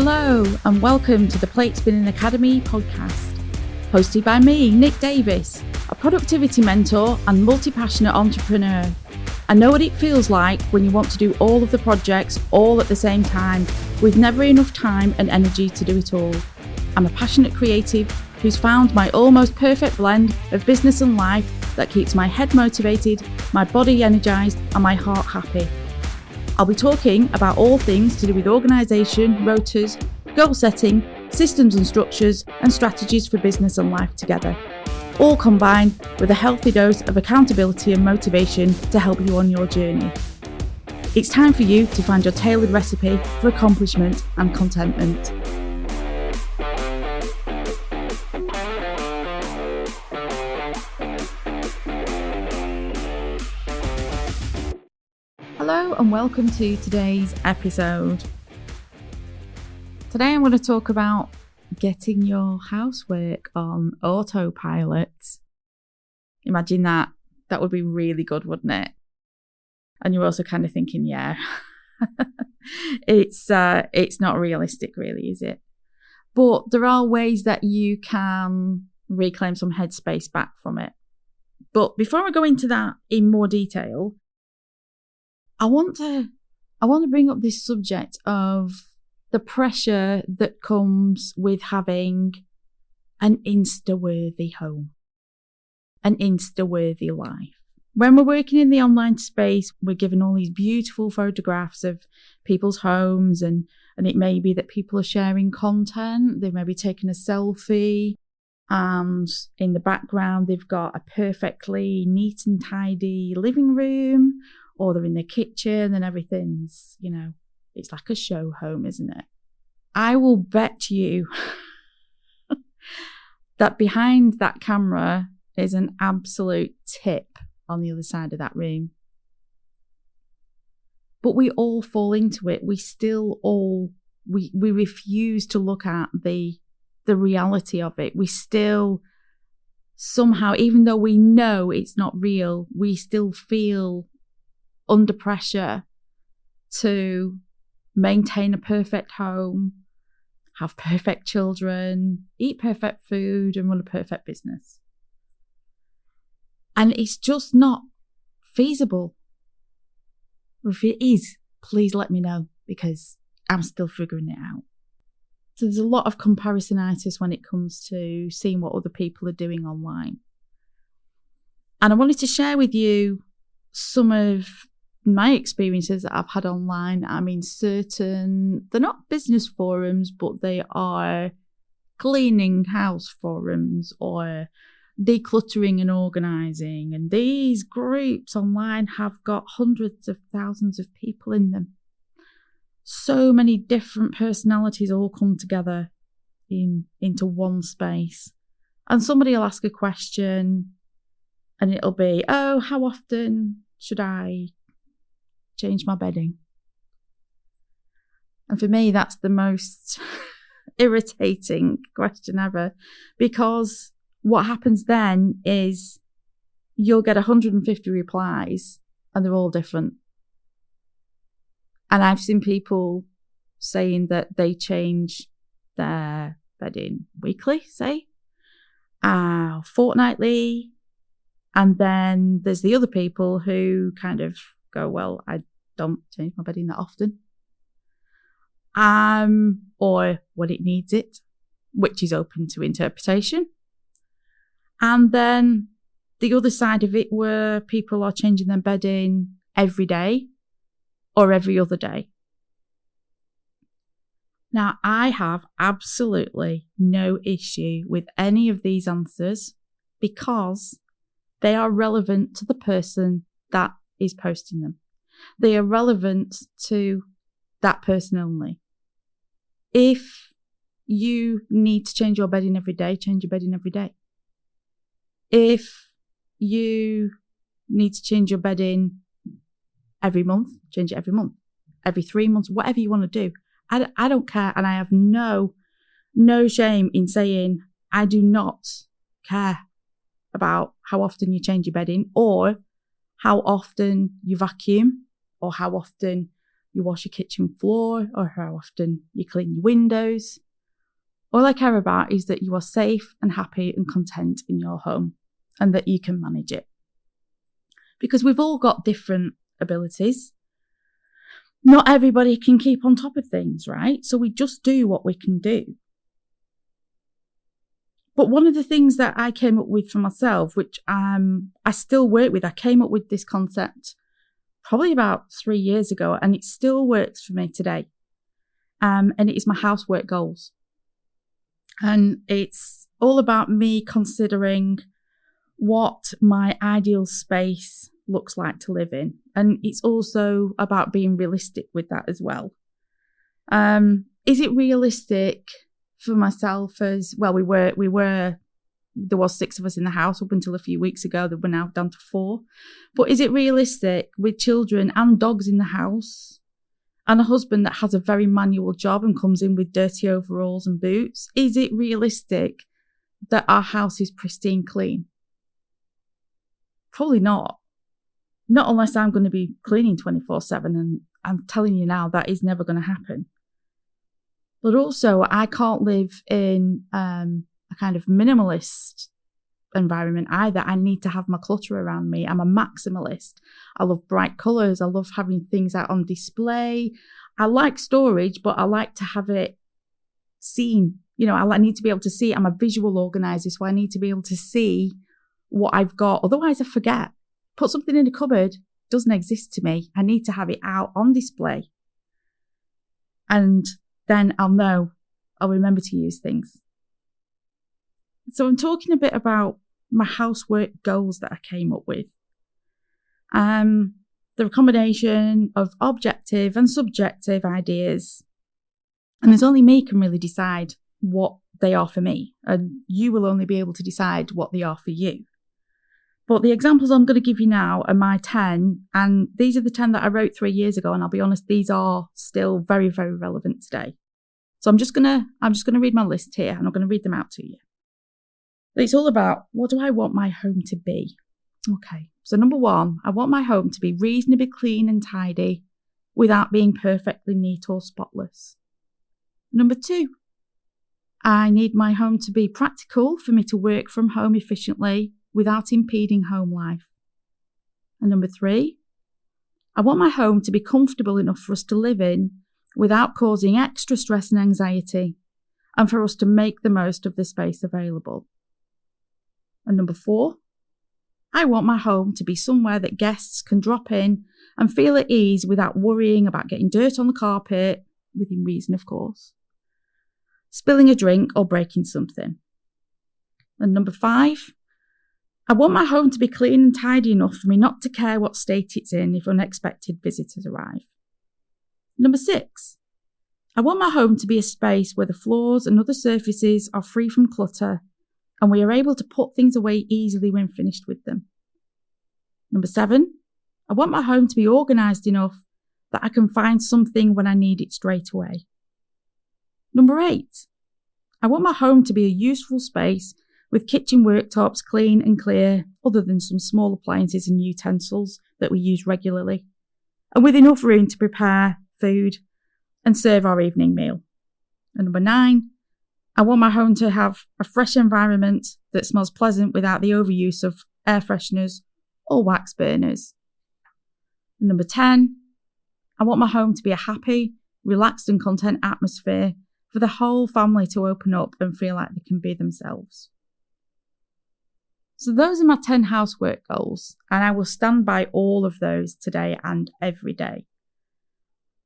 Hello and welcome to the Plate Spinning Academy podcast, hosted by me, Nic Davies, a productivity mentor and multi-passionate entrepreneur. I know what it feels like when you want to do all of the projects all at the same time, with never enough time and energy to do it all. I'm a passionate creative who's found my almost perfect blend of business and life that keeps my head motivated, my body energised and my heart happy. I'll be talking about all things to do with organisation, rotas, goal setting, systems and structures, and strategies for business and life together, all combined with a healthy dose of accountability and motivation to help you on your journey. It's time for you to find your tailored recipe for accomplishment and contentment. Hello and welcome to today's episode. Today I'm going to talk about getting your housework on autopilot. Imagine that. That would be really good, wouldn't it? And you're also kind of thinking, yeah, it's not realistic really, is it? But there are ways that you can reclaim some headspace back from it. But before I go into that in more detail, I want to bring up this subject of the pressure that comes with having an Insta-worthy home, an Insta-worthy life. When we're working in the online space, we're given all these beautiful photographs of people's homes, and it may be that people are sharing content. They may be taking a selfie, and in the background, they've got a perfectly neat and tidy living room, or they're in their kitchen and everything's, it's like a show home, isn't it? I will bet you that behind that camera is an absolute tip on the other side of that room. But we all fall into it. We still all, we refuse to look at the reality of it. We still somehow, even though we know it's not real, we still feel under pressure to maintain a perfect home, have perfect children, eat perfect food, and run a perfect business. And it's just not feasible. Or if it is, please let me know, because I'm still figuring it out. So there's a lot of comparisonitis when it comes to seeing what other people are doing online. And I wanted to share with you some of my experiences that I've had online. I mean, they're not business forums, but they are cleaning house forums or decluttering and organising. And these groups online have got hundreds of thousands of people in them. So many different personalities all come together into one space. And somebody will ask a question and it'll be, oh, how often should I change my bedding? And for me, that's the most irritating question ever, because what happens then is you'll get 150 replies and they're all different. And I've seen people saying that they change their bedding weekly, say, fortnightly. And then there's the other people who kind of go, well, I don't change my bedding that often. Or when it needs it, which is open to interpretation. And then the other side of it, where people are changing their bedding every day or every other day. Now, I have absolutely no issue with any of these answers because they are relevant to the person that is posting them. They are relevant to that person only. If you need to change your bedding every day, change your bedding every day. If you need to change your bedding every month, change it every month. Every 3 months, whatever you want to do. I don't care, and I have no shame in saying I do not care about how often you change your bedding or how often you vacuum or how often you wash your kitchen floor or how often you clean your windows. All I care about is that you are safe and happy and content in your home and that you can manage it. Because we've all got different abilities. Not everybody can keep on top of things, right? So we just do what we can do. But one of the things that I came up with for myself, which I still work with, I came up with this concept probably about 3 years ago, and it still works for me today. And it is my housework goals. And it's all about me considering what my ideal space looks like to live in. And it's also about being realistic with that as well. Is it realistic for myself as well? There was 6 of us in the house up until a few weeks ago. That we're now down to 4. But is it realistic with children and dogs in the house and a husband that has a very manual job and comes in with dirty overalls and boots? Is it realistic that our house is pristine clean? Probably not. Not unless I'm going to be cleaning 24/7, and I'm telling you now that is never going to happen. But also, I can't live in a kind of minimalist environment either. I need to have my clutter around me. I'm a maximalist. I love bright colours. I love having things out on display. I like storage, but I like to have it seen. I need to be able to see it. I'm a visual organiser, so I need to be able to see what I've got. Otherwise, I forget. Put something in a cupboard, doesn't exist to me. I need to have it out on display. And then I'll remember to use things. So I'm talking a bit about my housework goals that I came up with. They're a combination of objective and subjective ideas. And there's only me can really decide what they are for me. And you will only be able to decide what they are for you. But the examples I'm going to give you now are my 10. And these are the 10 that I wrote 3 years ago. And I'll be honest, these are still very, very relevant today. So I'm just going to read my list here, and I'm going to read them out to you. It's all about, what do I want my home to be? Okay, so number 1, I want my home to be reasonably clean and tidy without being perfectly neat or spotless. Number 2, I need my home to be practical for me to work from home efficiently without impeding home life. And number 3, I want my home to be comfortable enough for us to live in without causing extra stress and anxiety, and for us to make the most of the space available. And number 4, I want my home to be somewhere that guests can drop in and feel at ease without worrying about getting dirt on the carpet, within reason, of course, spilling a drink or breaking something. And number 5, I want my home to be clean and tidy enough for me not to care what state it's in if unexpected visitors arrive. Number 6, I want my home to be a space where the floors and other surfaces are free from clutter and we are able to put things away easily when finished with them. Number 7, I want my home to be organised enough that I can find something when I need it straight away. Number 8, I want my home to be a useful space with kitchen worktops clean and clear, other than some small appliances and utensils that we use regularly, and with enough room to prepare food and serve our evening meal. And number 9, I want my home to have a fresh environment that smells pleasant without the overuse of air fresheners or wax burners. And number 10, I want my home to be a happy, relaxed and content atmosphere for the whole family to open up and feel like they can be themselves. So those are my 10 housework goals, and I will stand by all of those today and every day.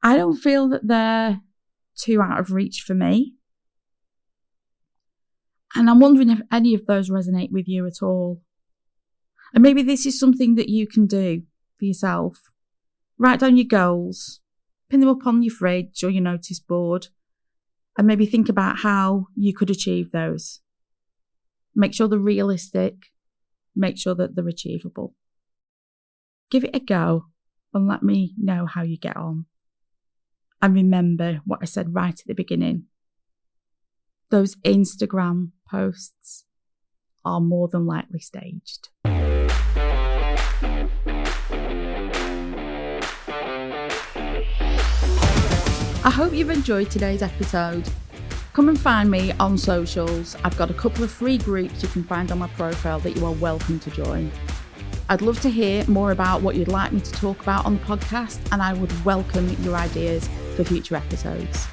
I don't feel that they're too out of reach for me. And I'm wondering if any of those resonate with you at all. And maybe this is something that you can do for yourself. Write down your goals, pin them up on your fridge or your notice board, and maybe think about how you could achieve those. Make sure they're realistic. Make sure that they're achievable. Give it a go and let me know how you get on. And remember what I said right at the beginning. Those Instagram posts are more than likely staged. I hope you've enjoyed today's episode. Come and find me on socials. I've got a couple of free groups you can find on my profile that you are welcome to join. I'd love to hear more about what you'd like me to talk about on the podcast, and I would welcome your ideas for future episodes.